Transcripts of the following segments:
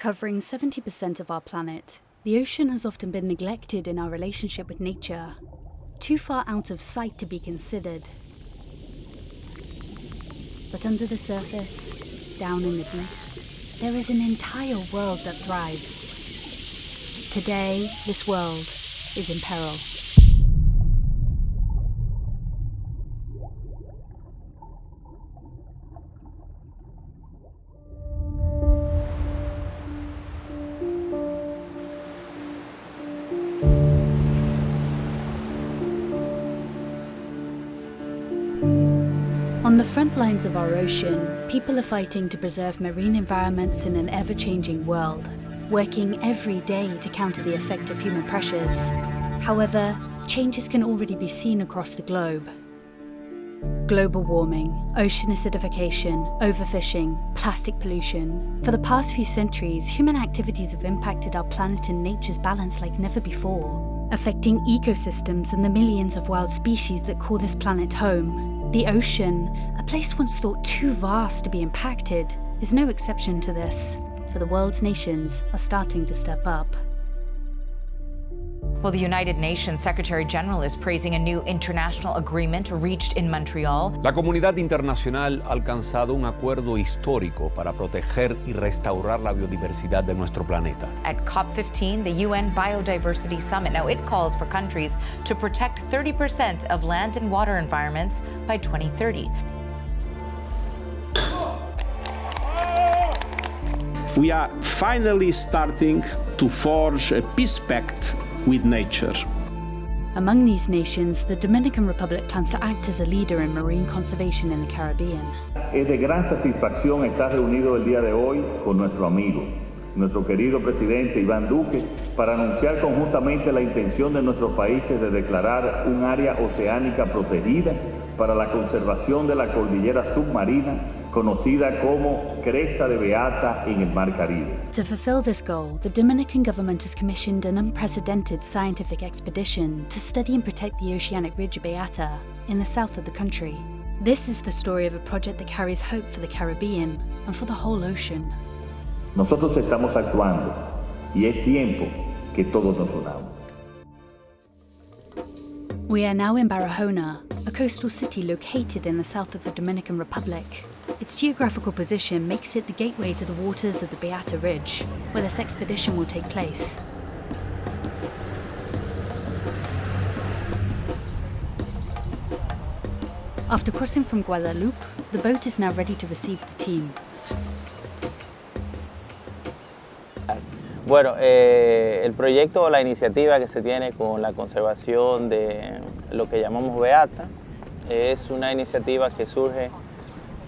Covering 70% of our planet, the ocean has often been neglected in our relationship with nature, too far out of sight to be considered. But under the surface, down in the deep, there is an entire world that thrives. Today, this world is in peril. On the front lines of our ocean, people are fighting to preserve marine environments in an ever-changing world, working every day to counter the effect of human pressures. However, changes can already be seen across the globe. Global warming, ocean acidification, overfishing, plastic pollution. For the past few centuries, human activities have impacted our planet and nature's balance like never before, affecting ecosystems and the millions of wild species that call this planet home. The ocean, a place once thought too vast to be impacted, is no exception to this, but the world's nations are starting to step up. Well, the United Nations Secretary General is praising a new international agreement reached in Montreal. La comunidad internacional ha alcanzado un acuerdo histórico para proteger y restaurar la biodiversidad de nuestro planeta. At COP15, the UN Biodiversity Summit. Now, it calls for countries to protect 30% of land and water environments by 2030. We are finally starting to forge a peace pact with nature. Among these nations, the Dominican Republic plans to act as a leader in marine conservation in the Caribbean. Es de gran satisfacción estar reunido el día de hoy con nuestro amigo, nuestro querido presidente Iván Duque, para anunciar conjuntamente la intención de nuestros países de declarar un área oceánica protegida para la conservación de la cordillera submarina, conocida como Cresta de Beata en el Mar Caribe. To fulfill this goal, the Dominican government has commissioned an unprecedented scientific expedition to study and protect the oceanic ridge of Beata in the south of the country. This is the story of a project that carries hope for the Caribbean and for the whole ocean. Nosotros estamos actuando y es tiempo que todos nos unamos. We are now in Barahona, a coastal city located in the south of the Dominican Republic. Its geographical position makes it the gateway to the waters of the Beata Ridge, where this expedition will take place. After crossing from Guadalupe, the boat is now ready to receive the team. Bueno, el proyecto o la iniciativa que se tiene con la conservación de lo que llamamos Beata es una iniciativa que surge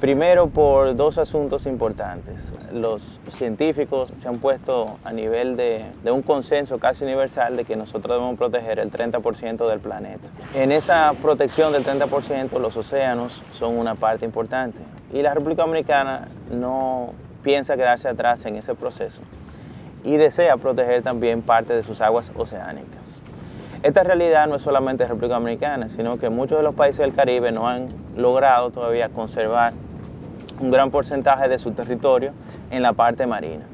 primero por dos asuntos importantes. Los científicos se han puesto a nivel de un consenso casi universal de que nosotros debemos proteger el 30% del planeta. En esa protección del 30% los océanos son una parte importante y la República Dominicana no piensa quedarse atrás en ese proceso y desea proteger también parte de sus aguas oceánicas. Esta realidad no es solamente de República Dominicana, sino que muchos de los países del Caribe no han logrado todavía conservar un gran porcentaje de su territorio en la parte marina.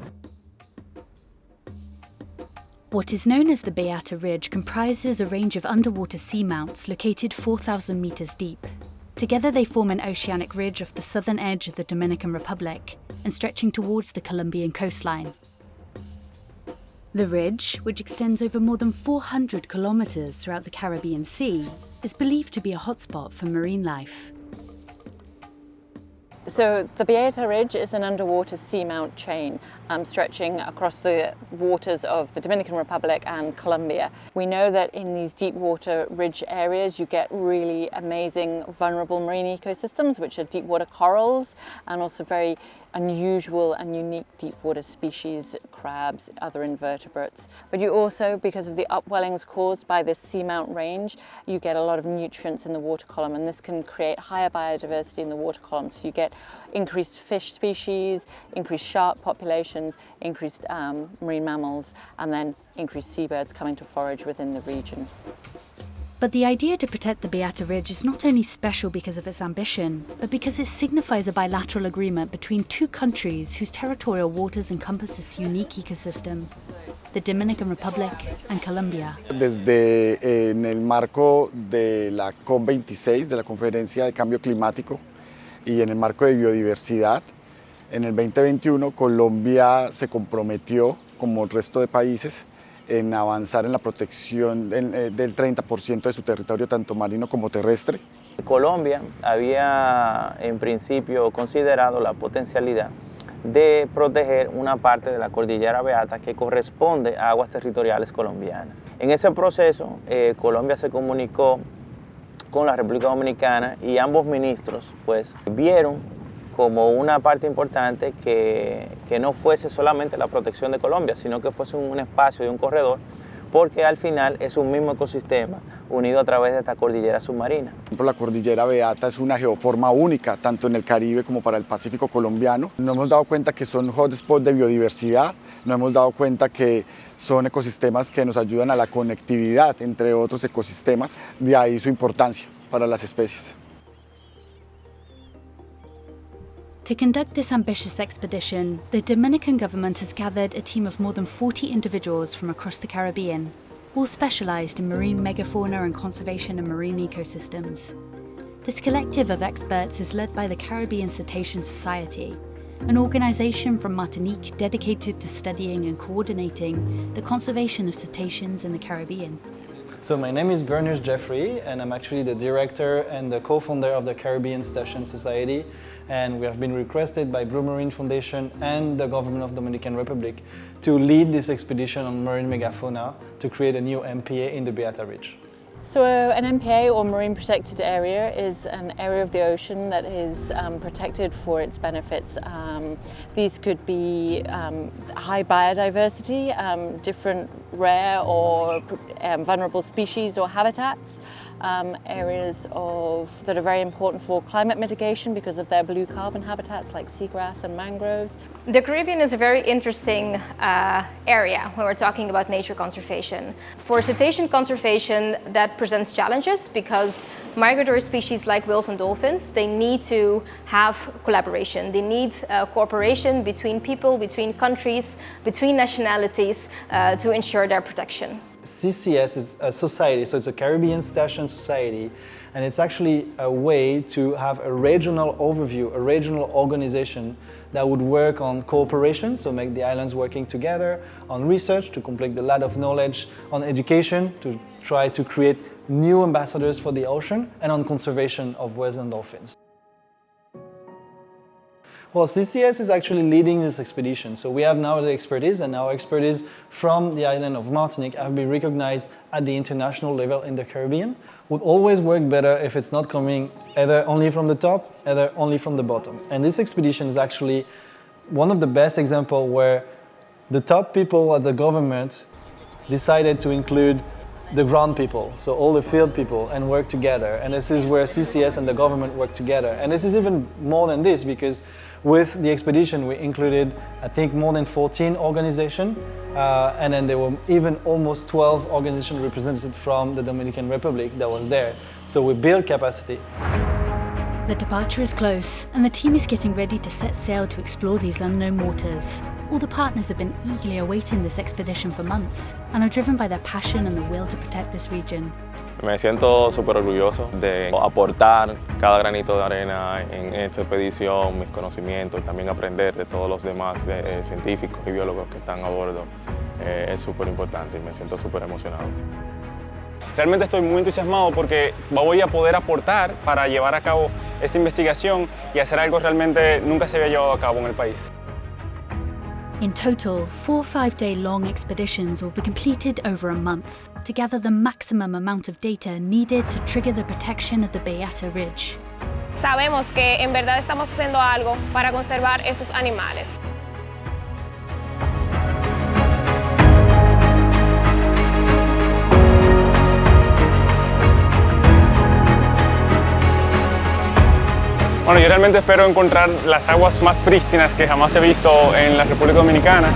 What is known as the Beata Ridge comprises a range of underwater seamounts located 4,000 meters deep. Together they form an oceanic ridge off the southern edge of the Dominican Republic and stretching towards the Colombian coastline. The ridge, which extends over more than 400 kilometers throughout the Caribbean Sea, is believed to be a hotspot for marine life. So the Beata Ridge is an underwater seamount chain stretching across the waters of the Dominican Republic and Colombia. We know that in these deep water ridge areas you get really amazing vulnerable marine ecosystems, which are deep water corals and also very unusual and unique deep water species, crabs, other invertebrates. But you also, because of the upwellings caused by this seamount range, you get a lot of nutrients in the water column, and this can create higher biodiversity in the water column. So you get increased fish species, increased shark populations, increased marine mammals, and then increased seabirds coming to forage within the region. But the idea to protect the Beata Ridge is not only special because of its ambition, but because it signifies a bilateral agreement between two countries whose territorial waters encompass this unique ecosystem, the Dominican Republic and Colombia. Desde en el marco de la COP26, de la Conferencia de Cambio Climático, y en el marco de biodiversidad, en el 2021 Colombia se comprometió, como el resto de países, en avanzar en la protección del 30% de su territorio, tanto marino como terrestre. Colombia había en principio considerado la potencialidad de proteger una parte de la cordillera Beata que corresponde a aguas territoriales colombianas. En ese proceso, Colombia se comunicó con la República Dominicana y ambos ministros pues, vieron como una parte importante que no fuese solamente la protección de Colombia, sino que fuese un espacio y un corredor, porque al final es un mismo ecosistema unido a través de esta cordillera submarina. Por ejemplo, la cordillera Beata es una geoforma única, tanto en el Caribe como para el Pacífico colombiano. Nos hemos dado cuenta que son hotspots de biodiversidad, nos hemos dado cuenta que son ecosistemas que nos ayudan a la conectividad entre otros ecosistemas, de ahí su importancia para las especies. To conduct this ambitious expedition, the Dominican government has gathered a team of more than 40 individuals from across the Caribbean, all specialised in marine megafauna and conservation of marine ecosystems. This collective of experts is led by the Caribbean Cetacean Society, an organisation from Martinique dedicated to studying and coordinating the conservation of cetaceans in the Caribbean. So my name is Berners Jeffrey, and I'm actually the director and the co-founder of the Caribbean Cetacean Society, and we have been requested by Blue Marine Foundation and the government of Dominican Republic to lead this expedition on marine megafauna to create a new MPA in the Beata Ridge. So an MPA, or marine protected area, is an area of the ocean that is protected for its benefits. These could be high biodiversity, different rare or vulnerable species or habitats, areas that are very important for climate mitigation because of their blue carbon habitats like seagrass and mangroves. The Caribbean is a very interesting area when we're talking about nature conservation. For cetacean conservation, that presents challenges because migratory species like whales and dolphins, they need to have collaboration. They need cooperation between people, between countries, between nationalities to ensure their protection. CCS is a society, so it's a Caribbean Cetacean Society, and it's actually a way to have a regional overview, a regional organization that would work on cooperation, so make the islands working together, on research to complete the lot of knowledge, on education to try to create new ambassadors for the ocean, and on conservation of whales and dolphins. Well, CCS is actually leading this expedition. So we have now the expertise, and our expertise from the island of Martinique have been recognized at the international level in the Caribbean. Would always work better if it's not coming either only from the top, either only from the bottom. And this expedition is actually one of the best examples where the top people at the government decided to include the ground people, so all the field people, and work together. And this is where CCS and the government work together. And this is even more than this, because with the expedition we included, I think, more than 14 organizations, and then there were even almost 12 organizations represented from the Dominican Republic that was there. So we built capacity. The departure is close, and the team is getting ready to set sail to explore these unknown waters. All the partners have been eagerly awaiting this expedition for months and are driven by their passion and the will to protect this region. Me siento súper orgulloso de aportar cada granito de arena en esta expedición, mis conocimientos, y también aprender de todos los demás científicos y biólogos que están a bordo. Es súper importante y me siento súper emocionado. Realmente estoy muy entusiasmado porque voy a poder aportar para llevar a cabo esta investigación y hacer algo realmente nunca se había llevado a cabo en el país. In total, 4 5-day-long expeditions will be completed over a month to gather the maximum amount of data needed to trigger the protection of the Beata Ridge. Sabemos que en verdad estamos haciendo algo para conservar estos animales. Bueno, yo realmente espero encontrar las aguas más prístinas que jamás he visto en la República Dominicana.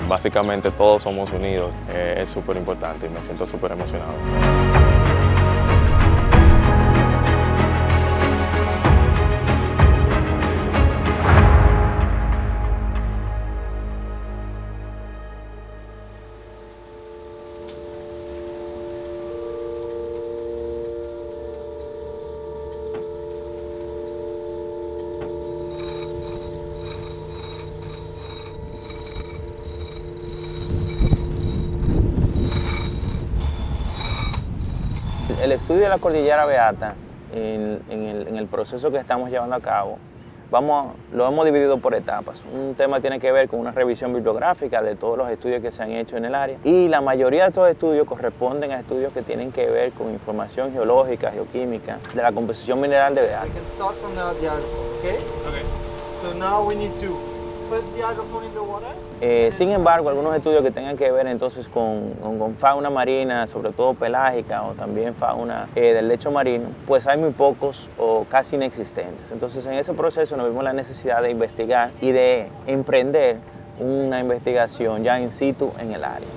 Va básicamente todos somos unidos, es súper importante y me siento súper emocionado. El estudio de la cordillera Beata, en el proceso que estamos llevando a cabo, lo hemos dividido por etapas. Un tema tiene que ver con una revisión bibliográfica de todos los estudios que se han hecho en el área, y la mayoría de estos estudios corresponden a estudios que tienen que ver con información geológica, geoquímica, de la composición mineral de Beata. Sin embargo, algunos estudios que tengan que ver entonces con fauna marina, sobre todo pelágica o también fauna del lecho marino, pues hay muy pocos o casi inexistentes. Entonces en ese proceso nos vimos la necesidad de investigar y de emprender una investigación ya in situ en el área.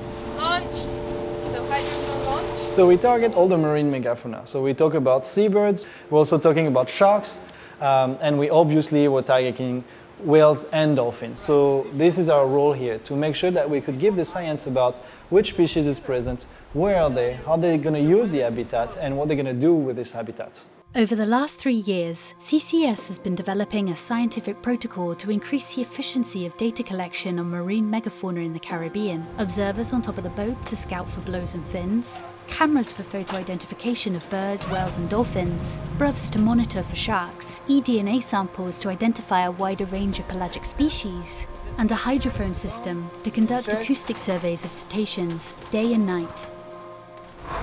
So we target all the marine megafauna. So we talk about seabirds, we're also talking about sharks, and we obviously were targeting whales and dolphins. So this is our role here, to make sure that we could give the science about which species is present, where are they, how they're going to use the habitat, and what they're going to do with this habitat. Over the last 3 years, CCS has been developing a scientific protocol to increase the efficiency of data collection on marine megafauna in the Caribbean. Observers on top of the boat to scout for blows and fins, cameras for photo identification of birds, whales and dolphins, BRUVs to monitor for sharks, eDNA samples to identify a wider range of pelagic species, and a hydrophone system to conduct acoustic surveys of cetaceans day and night.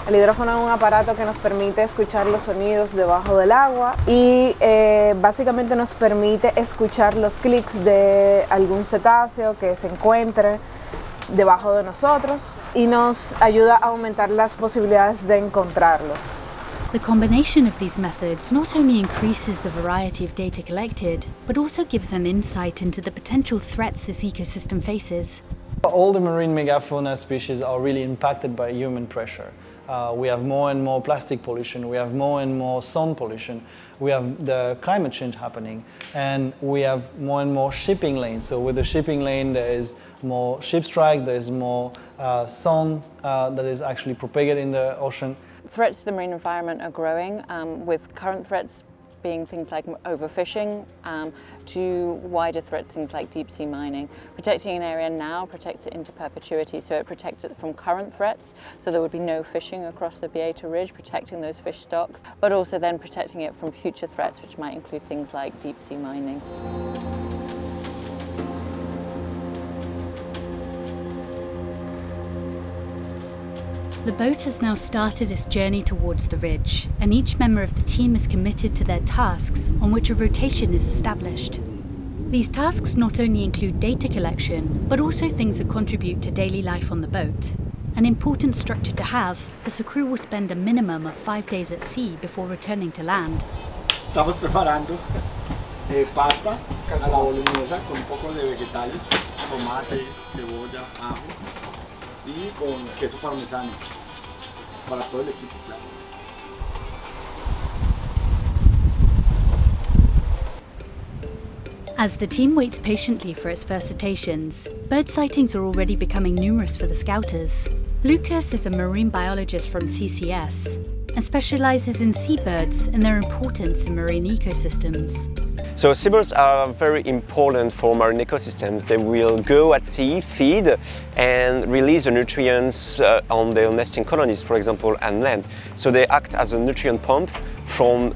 El hidrófono es un aparato que nos permite escuchar los sonidos debajo del agua y básicamente nos permite escuchar los clics de algún cetáceo que se encuentre debajo de nosotros y nos ayuda a aumentar las posibilidades de encontrarlos. The combination of these methods not only increases the variety of data collected, but also gives an insight into the potential threats this ecosystem faces. All the marine megafauna species are really impacted by human pressure. We have more and more plastic pollution, we have more and more sound pollution, we have the climate change happening, and we have more and more shipping lanes. So with the shipping lane there is more ship strike, there is more sound that is actually propagated in the ocean. Threats to the marine environment are growing, with current threats being things like overfishing, to wider threats, things like deep sea mining. Protecting an area now protects it into perpetuity, so it protects it from current threats, so there would be no fishing across the Beata Ridge, protecting those fish stocks, but also then protecting it from future threats, which might include things like deep sea mining. The boat has now started its journey towards the ridge, and each member of the team is committed to their tasks on which a rotation is established. These tasks not only include data collection, but also things that contribute to daily life on the boat. An important structure to have, as the crew will spend a minimum of 5 days at sea before returning to land. Estamos preparando pasta a la boloñesa con un poco de vegetales, tomate, cebolla, ajo y con queso parmesano para todo el equipo, claro. As the team waits patiently for its first cetaceans, bird sightings are already becoming numerous for the scouters. Lucas is a marine biologist from CCS and specializes in seabirds and their importance in marine ecosystems. So seabirds are very important for marine ecosystems. They will go at sea, feed, and release the nutrients on their nesting colonies, for example, and land. So they act as a nutrient pump from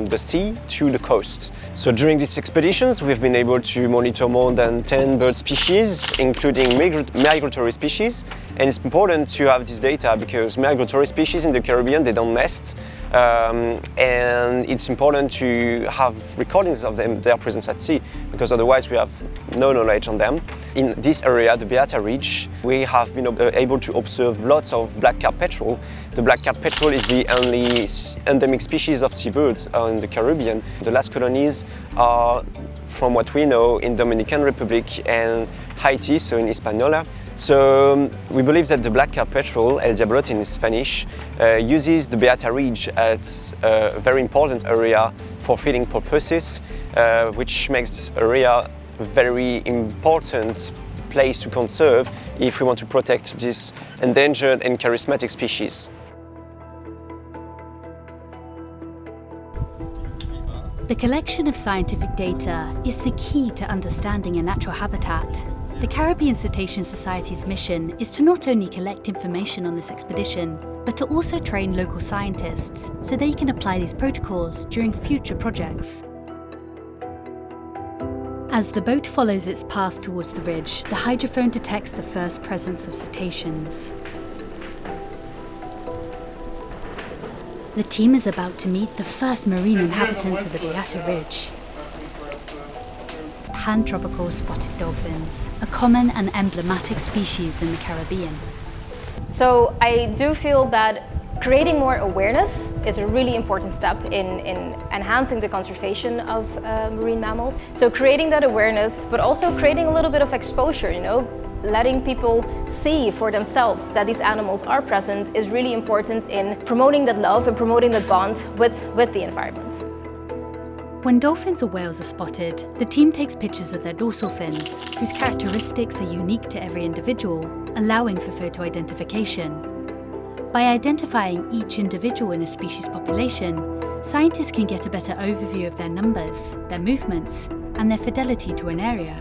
the sea to the coast. So during these expeditions, we've been able to monitor more than 10 bird species, including migratory species. And it's important to have this data because migratory species in the Caribbean, they don't nest. And it's important to have recordings of their presence at sea, because otherwise we have no knowledge on them. In this area, the Beata Ridge, we have been able to observe lots of black-capped petrel. The black-capped petrel is the only endemic species of seabirds in the Caribbean. The last colonies are, from what we know, in Dominican Republic and Haiti, so in Hispaniola. So we believe that the black carp petrel, El Diablote in Spanish, uses the Beata Ridge as a very important area for feeding purposes, which makes this area a very important place to conserve if we want to protect this endangered and charismatic species. The collection of scientific data is the key to understanding a natural habitat. The Caribbean Cetacean Society's mission is to not only collect information on this expedition, but to also train local scientists so they can apply these protocols during future projects. As the boat follows its path towards the ridge, the hydrophone detects the first presence of cetaceans. The team is about to meet the first marine inhabitants of the Beata Ridge. Pan-tropical spotted dolphins, a common and emblematic species in the Caribbean. So I do feel that creating more awareness is a really important step in enhancing the conservation of marine mammals. So creating that awareness, but also creating a little bit of exposure, letting people see for themselves that these animals are present is really important in promoting that love and promoting that bond with the environment. When dolphins or whales are spotted, the team takes pictures of their dorsal fins, whose characteristics are unique to every individual, allowing for photo identification. By identifying each individual in a species population, scientists can get a better overview of their numbers, their movements, and their fidelity to an area.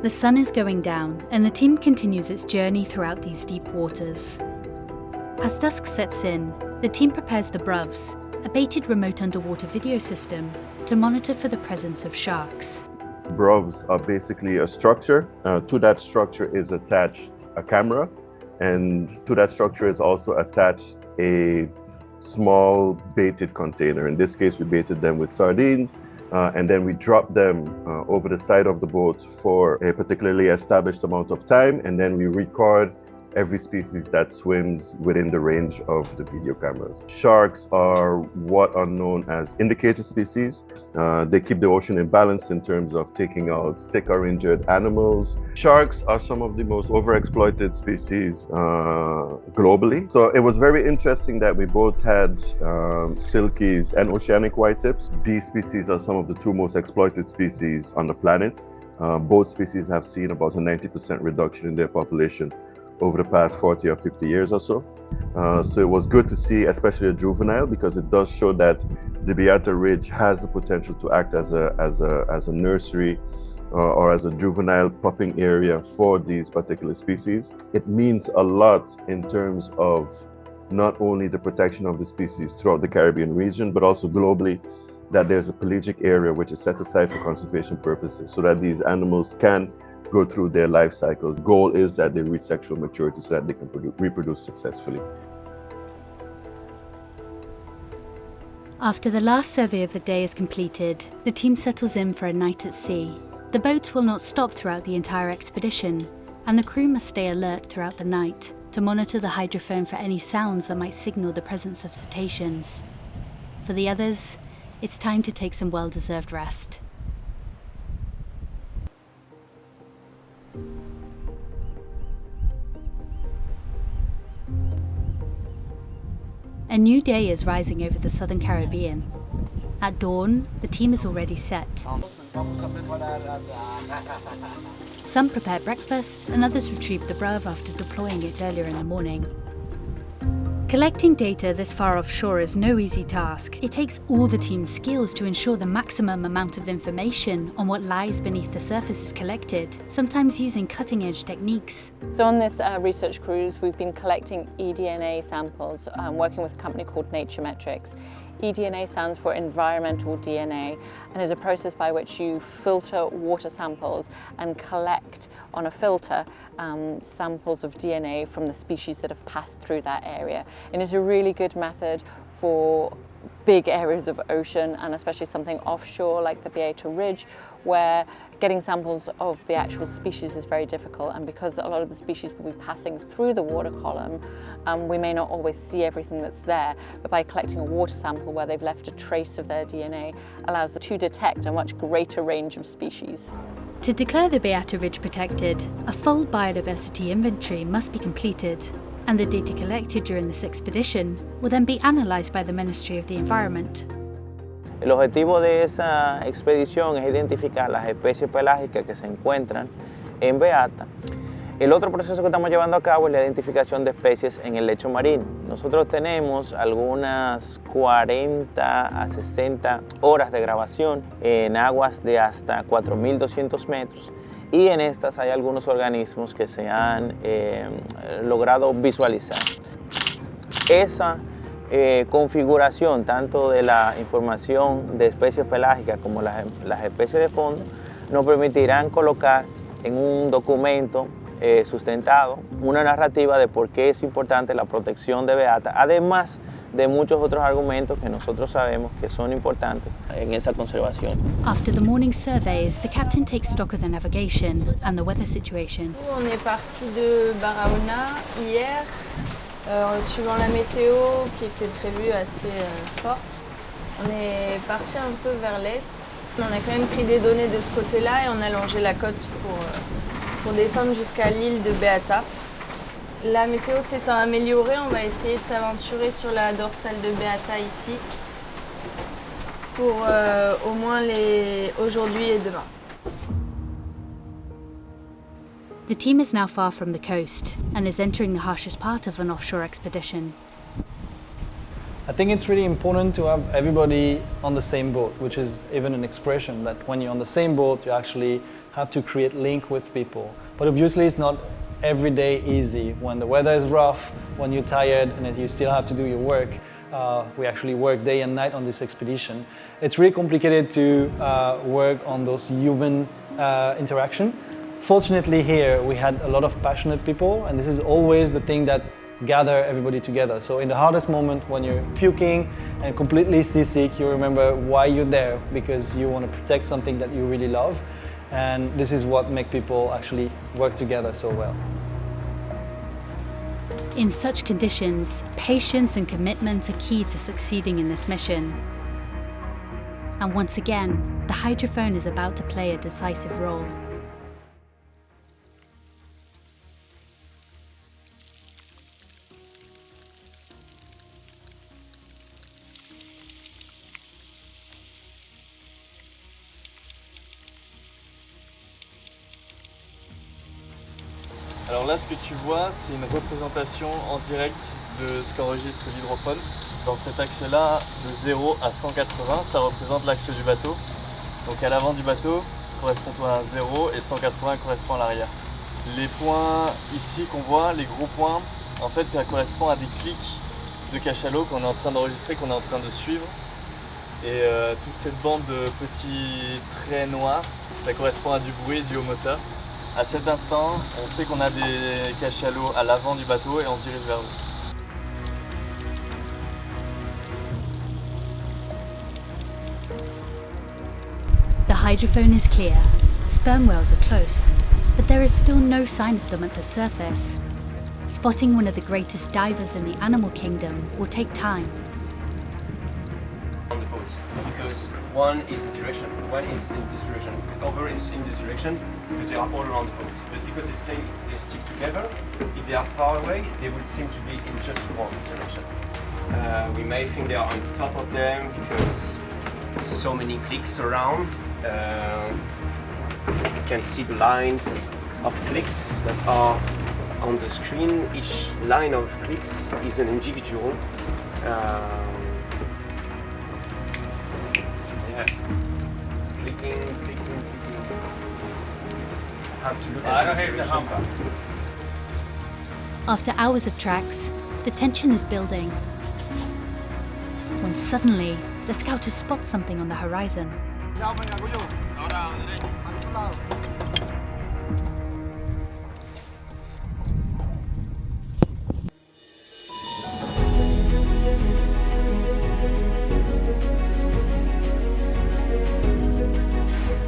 The sun is going down, and the team continues its journey throughout these deep waters. As dusk sets in, the team prepares the BRUVs, a baited remote underwater video system, to monitor for the presence of sharks. BRUVs are basically a structure. To that structure is attached a camera, and to that structure is also attached a small baited container. In this case, we baited them with sardines, and then we drop them over the side of the boat for a particularly established amount of time, and then we record every species that swims within the range of the video cameras. Sharks are what are known as indicator species. They keep the ocean in balance in terms of taking out sick or injured animals. Sharks are some of the most overexploited species globally. So it was very interesting that we both had silkies and oceanic whitetips. These species are some of the two most exploited species on the planet. Both species have seen about a 90% reduction in their population over the past 40 or 50 years or so. So it was good to see, especially a juvenile, because it does show that the Beata Ridge has the potential to act as a nursery or as a juvenile pupping area for these particular species. It means a lot in terms of not only the protection of the species throughout the Caribbean region, but also globally, that there's a pelagic area which is set aside for conservation purposes so that these animals can go through their life cycles. The goal is that they reach sexual maturity so that they can reproduce successfully. After the last survey of the day is completed, the team settles in for a night at sea. The boat will not stop throughout the entire expedition, and the crew must stay alert throughout the night to monitor the hydrophone for any sounds that might signal the presence of cetaceans. For the others, it's time to take some well-deserved rest. A new day is rising over the southern Caribbean. At dawn, the team is already set. Some prepare breakfast, and others retrieve the BRUV after deploying it earlier in the morning. Collecting data this far offshore is no easy task. It takes all the team's skills to ensure the maximum amount of information on what lies beneath the surface is collected, sometimes using cutting-edge techniques. So on this research cruise, we've been collecting eDNA samples, working with a company called Naturemetrics. eDNA stands for environmental DNA and is a process by which you filter water samples and collect on a filter samples of DNA from the species that have passed through that area. And it's a really good method for big areas of ocean, and especially something offshore like the Beata Ridge, where getting samples of the actual species is very difficult, and because a lot of the species will be passing through the water column, we may not always see everything that's there, but by collecting a water sample where they've left a trace of their DNA allows us to detect a much greater range of species. To declare the Beata Ridge protected, a full biodiversity inventory must be completed, and the data collected during this expedition will then be analysed by the Ministry of the Environment. El objetivo de esa expedición es identificar las especies pelágicas que se encuentran en Beata. El otro proceso que estamos llevando a cabo es la identificación de especies en el lecho marino. Nosotros tenemos algunas 40 a 60 horas de grabación en aguas de hasta 4.200 metros y en estas hay algunos organismos que se han logrado visualizar. Esa configuración tanto de la información de especies pelágicas como las especies de fondo nos permitirán colocar en un documento sustentado una narrativa de por qué es importante la protección de Beata, además de muchos otros argumentos que nosotros sabemos que son importantes en esa conservación. After the morning surveys, the captain takes stock of the navigation and the weather situation. On est parti de Barahona hier, suivant la météo qui était prévue assez forte. On est parti un peu vers l'est. On a quand même pris des données de ce côté-là et on a longé la côte pour descendre jusqu'à l'île de Beata. La météo s'étant améliorée, on va essayer de s'aventurer sur la dorsale de Beata ici pour au moins aujourd'hui et demain. The team is now far from the coast and is entering the harshest part of an offshore expedition. I think it's really important to have everybody on the same boat, which is even an expression that when you're on the same boat, you actually have to create link with people. But obviously it's not every day easy. When the weather is rough, when you're tired and you still have to do your work, we actually work day and night on this expedition. It's really complicated to work on those human interaction. Fortunately here we had a lot of passionate people, and this is always the thing that gather everybody together. So in the hardest moment when you're puking and completely seasick, you remember why you're there, because you want to protect something that you really love. And this is what makes people actually work together so well. In such conditions, patience and commitment are key to succeeding in this mission. And once again, the hydrophone is about to play a decisive role. Alors là, ce que tu vois, c'est une représentation en direct de ce qu'enregistre l'hydrophone. Dans cet axe-là, de 0 à 180, ça représente l'axe du bateau. Donc à l'avant du bateau correspond à un 0 et 180 correspond à l'arrière. Les points ici qu'on voit, les gros points, en fait, ça correspond à des clics de cachalot qu'on est en train d'enregistrer, qu'on est en train de suivre. Et toute cette bande de petits traits noirs, ça correspond à du bruit dû au moteur. À cet instant, on sait qu'on a des cachalots à l'avant du bateau et on se dirige vers eux. The hydrophone is clear. Sperm whales are close, but there is still no sign of them at the surface. Spotting one of the greatest divers in the animal kingdom will take time. On the boat, because one is in direction, one is in this direction, the other is in this direction, because they are all around the boat. But because they stick together, if they are far away, they will seem to be in just one direction. We may think they are on top of them because so many clicks around. You can see the lines of clicks that are on the screen. Each line of clicks is an individual. Yeah, it's clicking. Have to look at the direction. After hours of tracks, the tension is building. When suddenly, the scouters spot something on the horizon.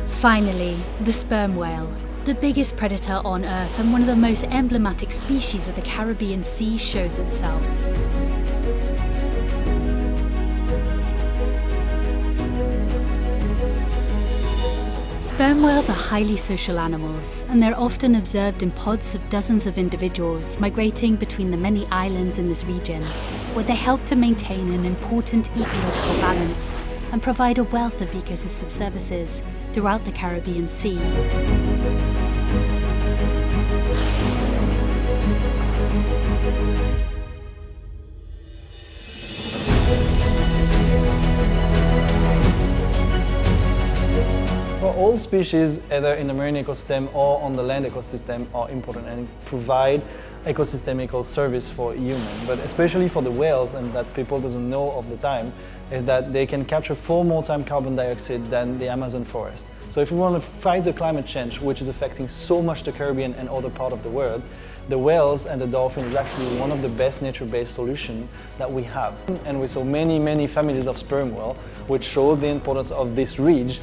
Finally, the sperm whale, the biggest predator on Earth and one of the most emblematic species of the Caribbean Sea, shows itself. Sperm whales are highly social animals, and they're often observed in pods of dozens of individuals migrating between the many islands in this region, where they help to maintain an important ecological balance and provide a wealth of ecosystem services throughout the Caribbean Sea. All species, either in the marine ecosystem or on the land ecosystem, are important and provide ecosystemical service for humans. But especially for the whales, and that people doesn't know all the time, is that they can capture 4 more times carbon dioxide than the Amazon forest. So if we want to fight the climate change, which is affecting so much the Caribbean and other parts of the world, the whales and the dolphin is actually one of the best nature-based solutions that we have. And we saw many families of sperm whale, which show the importance of this ridge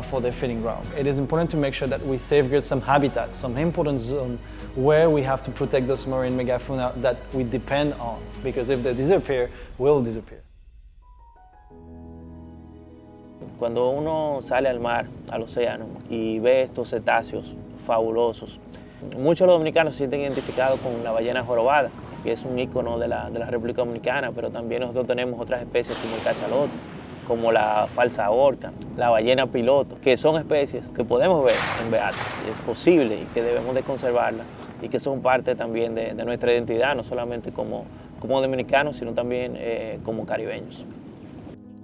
for their feeding ground. It is important to make sure that we safeguard some habitats, some important zones where we have to protect those marine megafauna that we depend on, because if they disappear, we'll disappear. Cuando uno sale al mar, al océano, y ve estos cetáceos fabulosos, muchos de los dominicanos se sienten identificados con la ballena jorobada, que es un ícono de la República Dominicana, pero también nosotros tenemos otras especies como el cachalote, como la falsa orca, la ballena piloto, que son especies que podemos ver en Beata, es posible y que debemos de conservarlas y que son parte también de nuestra identidad, no solamente como dominicanos, sino también como caribeños.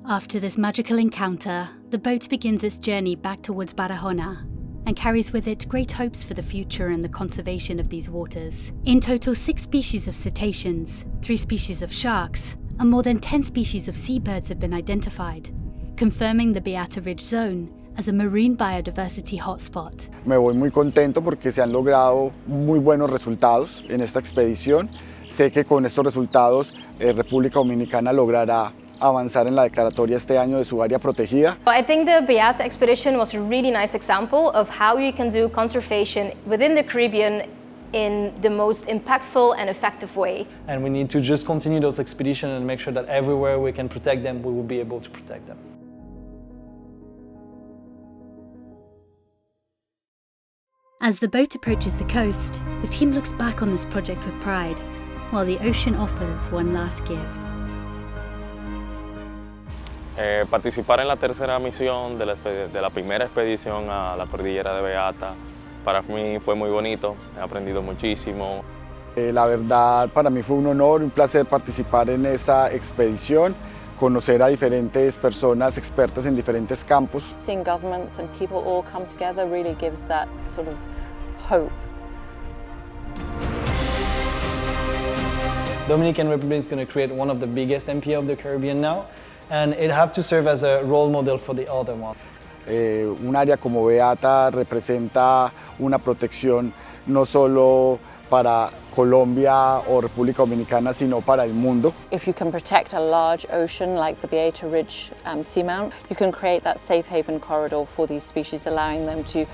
After this magical encounter, the boat begins its journey back towards Barahona and carries with it great hopes for the future and the conservation of these waters. In total, 6 species of cetaceans, 3 species of sharks, and more than 10 species of seabirds have been identified, confirming the Beata Ridge zone as a marine biodiversity hotspot. Me voy muy contento porque se han logrado muy buenos resultados en esta expedición. Sé que con estos resultados República Dominicana logrará avanzar en la declaratoria este año de su área protegida. I think the Beata expedition was a really nice example of how you can do conservation within the Caribbean in the most impactful and effective way. And we need to just continue those expeditions and make sure that everywhere we can protect them, we will be able to protect them. As the boat approaches the coast, the team looks back on this project with pride, while the ocean offers one last gift. Participar en la tercera misión de la primera expedición a la cordillera de Beata, para mí fue muy bonito, he aprendido muchísimo. La verdad, para mí fue un honor, un placer participar en esa expedición, conocer a diferentes personas expertas en diferentes campos. Seeing governments and people all come together really gives that sort of hope. Dominican Republic is going to create one of the biggest MPO of the Caribbean now, and it have to serve as a role model for the other one. Un área como Beata representa una protección no solo para Colombia o República Dominicana, sino para el mundo. If you can protect a large ocean like the Beata Ridge seamount, you can create that safe haven corridor for these species, allowing them to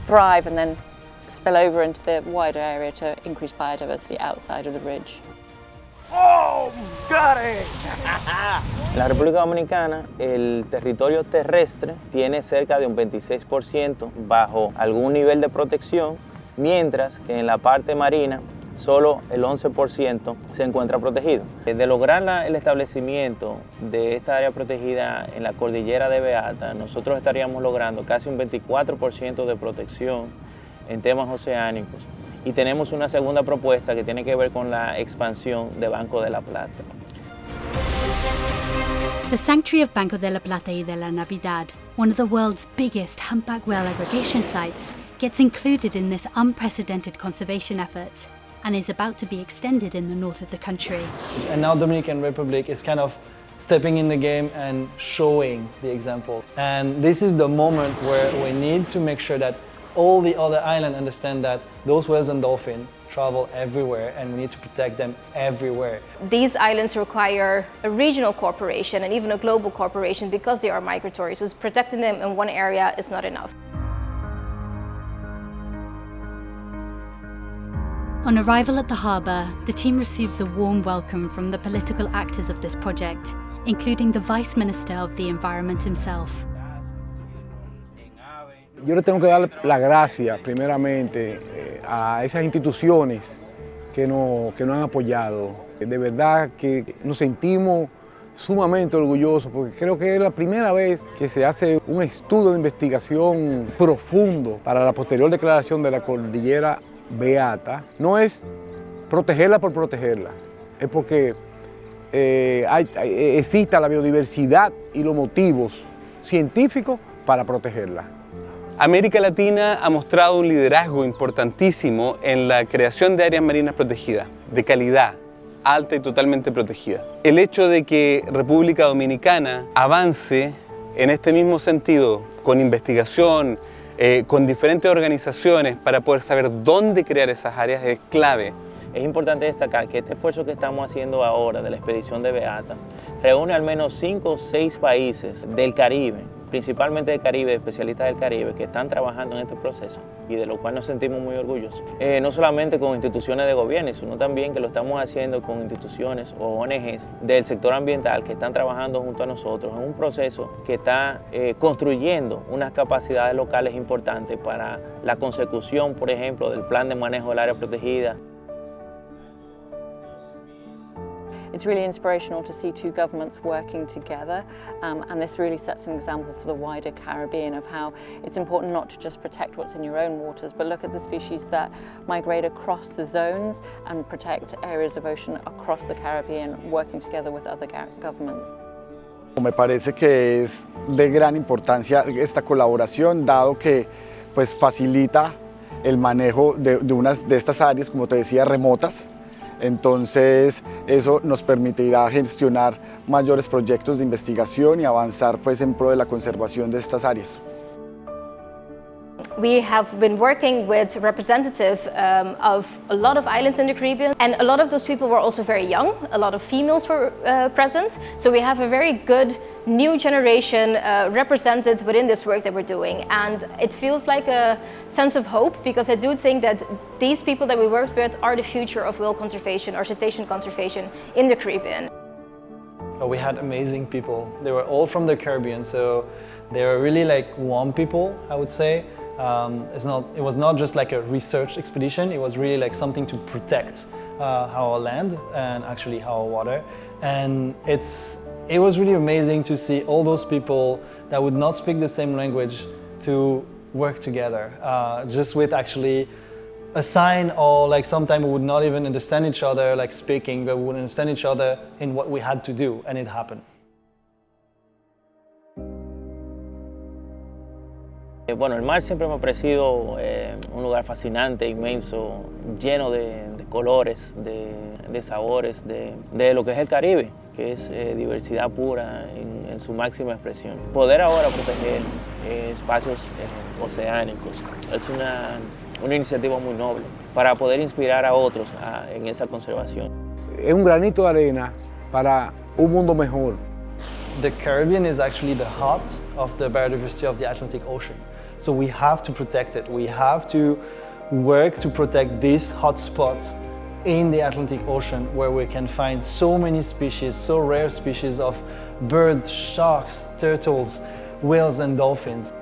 thrive and then spill over into the wider area to increase biodiversity outside of the ridge. Oh, got it! En la República Dominicana, el territorio terrestre tiene cerca de un 26% bajo algún nivel de protección, mientras que en la parte marina solo el 11% se encuentra protegido. De lograr el establecimiento de esta área protegida en la cordillera de Beata, nosotros estaríamos logrando casi un 24% de protección en temas oceánicos. Y tenemos una segunda propuesta que tiene que ver con la expansión de Banco de la Plata. The sanctuary of Banco de la Plata y de la Navidad, one of the world's biggest humpback whale aggregation sites, gets included in this unprecedented conservation effort and is about to be extended in the north of the country. And now Dominican Republic is kind of stepping in the game and showing the example. And this is the moment where we need to make sure that all the other islands understand that those whales and dolphins travel everywhere and we need to protect them everywhere. These islands require a regional cooperation and even a global cooperation because they are migratory, so protecting them in one area is not enough. On arrival at the harbour, the team receives a warm welcome from the political actors of this project, including the Vice Minister of the Environment himself. Yo le tengo que dar las gracias primeramente a esas instituciones que nos han apoyado. De verdad que nos sentimos sumamente orgullosos porque creo que es la primera vez que se hace un estudio de investigación profundo para la posterior declaración de la cordillera Beata. No es protegerla por protegerla, es porque exista la biodiversidad y los motivos científicos para protegerla. América Latina ha mostrado un liderazgo importantísimo en la creación de áreas marinas protegidas, de calidad, alta y totalmente protegida. El hecho de que República Dominicana avance en este mismo sentido, con investigación, con diferentes organizaciones para poder saber dónde crear esas áreas es clave. Es importante destacar que este esfuerzo que estamos haciendo ahora de la expedición de Beata reúne al menos 5 o 6 países del Caribe, principalmente del Caribe, especialistas del Caribe, que están trabajando en este proceso y de lo cual nos sentimos muy orgullosos. No solamente con instituciones de gobierno, sino también que lo estamos haciendo con instituciones o ONGs del sector ambiental que están trabajando junto a nosotros en un proceso que está construyendo unas capacidades locales importantes para la consecución, por ejemplo, del plan de manejo del área protegida. It's really inspirational to see 2 governments working together, and this really sets an example for the wider Caribbean of how it's important not to just protect what's in your own waters, but look at the species that migrate across the zones and protect areas of ocean across the Caribbean, working together with other governments. Me parece que es de gran importancia esta colaboración, dado que pues, facilita el manejo de estas áreas, como te decía, remotas. Entonces eso nos permitirá gestionar mayores proyectos de investigación y avanzar pues, en pro de la conservación de estas áreas. We have been working with representatives of a lot of islands in the Caribbean, and a lot of those people were also very young. A lot of females were present, so we have a very good new generation represented within this work that we're doing, and it feels like a sense of hope because I do think that these people that we worked with are the future of whale conservation or cetacean conservation in the Caribbean. We had amazing people. They were all from the Caribbean, so they were really like warm people, I would say. It was not just like a research expedition, it was really like something to protect our land and actually our water. And it was really amazing to see all those people that would not speak the same language to work together, just with actually a sign, or like sometimes we would not even understand each other like speaking, but we would understand each other in what we had to do, and it happened. Bueno, el mar siempre me ha parecido un lugar fascinante, inmenso, lleno de colores, de sabores, de lo que es el Caribe, que es diversidad pura en su máxima expresión. Poder ahora proteger espacios oceánicos es una iniciativa muy noble para poder inspirar a otros en esa conservación. Es un granito de arena para un mundo mejor. The Caribbean is actually the heart of the biodiversity of the Atlantic Ocean. So we have to protect it. We have to work to protect these hotspots in the Atlantic Ocean where we can find so many species, so rare species of birds, sharks, turtles, whales and dolphins.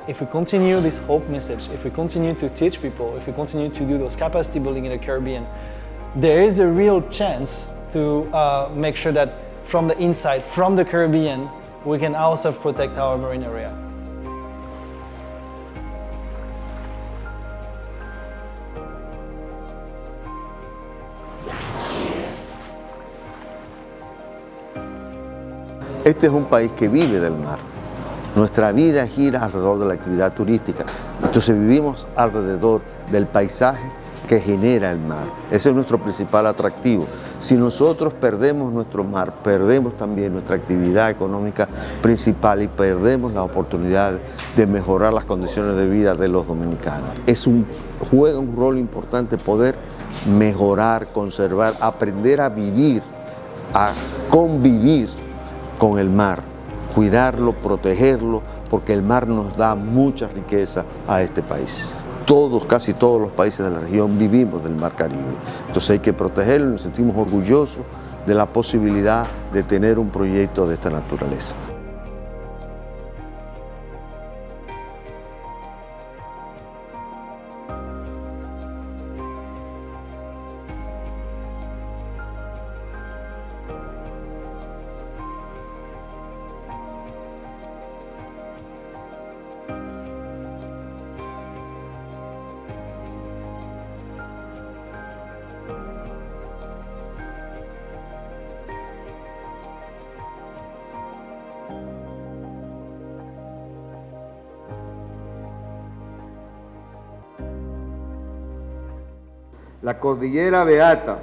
If we continue this hope message, if we continue to teach people, if we continue to do those capacity building in the Caribbean, there is a real chance to make sure that from the inside, from the Caribbean, we can ourselves protect our marine area. Este es un país que vive del mar. Nuestra vida gira alrededor de la actividad turística. Entonces vivimos alrededor del paisaje que genera el mar. Ese es nuestro principal atractivo. Si nosotros perdemos nuestro mar, perdemos también nuestra actividad económica principal y perdemos la oportunidad de mejorar las condiciones de vida de los dominicanos. Juega un rol importante poder mejorar, conservar, aprender a vivir, a convivir con el mar, cuidarlo, protegerlo, porque el mar nos da mucha riqueza a este país. Casi todos los países de la región vivimos del mar Caribe. Entonces hay que protegerlo y nos sentimos orgullosos de la posibilidad de tener un proyecto de esta naturaleza. La cordillera Beata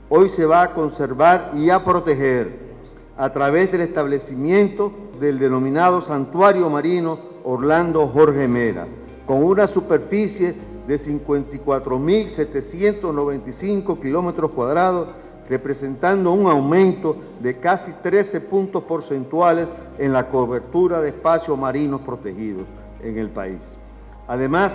hoy se va a conservar y a proteger a través del establecimiento del denominado Santuario Marino Orlando Jorge Mera, con una superficie de 54.795 kilómetros cuadrados, representando un aumento de casi 13 puntos porcentuales en la cobertura de espacios marinos protegidos en el país. Además,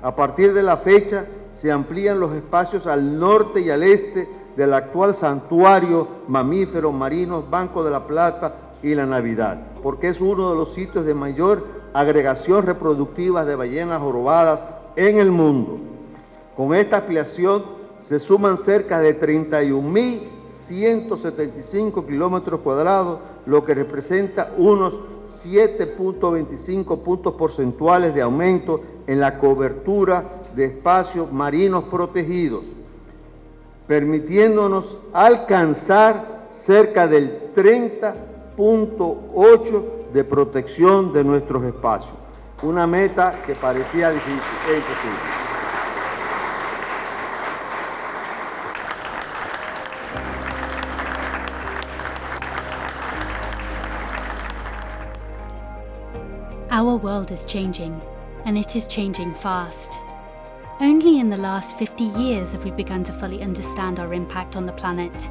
a partir de la fecha, se amplían los espacios al norte y al este del actual santuario mamíferos marinos Banco de la Plata y la Navidad, porque es uno de los sitios de mayor agregación reproductiva de ballenas jorobadas en el mundo. Con esta ampliación se suman cerca de 31.175 kilómetros cuadrados, lo que representa unos 7.25 puntos porcentuales de aumento en la cobertura de espacios marinos protegidos, permitiéndonos alcanzar cerca del 30.8 de protección de nuestros espacios. Una meta que parecía difícil e imposible. Our world is changing, and it is changing fast. Only in the last 50 years have we begun to fully understand our impact on the planet.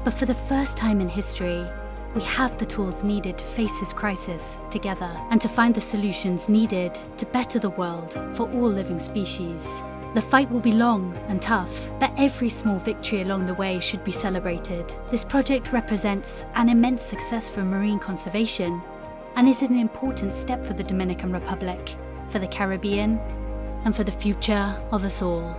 But for the first time in history, we have the tools needed to face this crisis together and to find the solutions needed to better the world for all living species. The fight will be long and tough, but every small victory along the way should be celebrated. This project represents an immense success for marine conservation and is an important step for the Dominican Republic, for the Caribbean, and for the future of us all.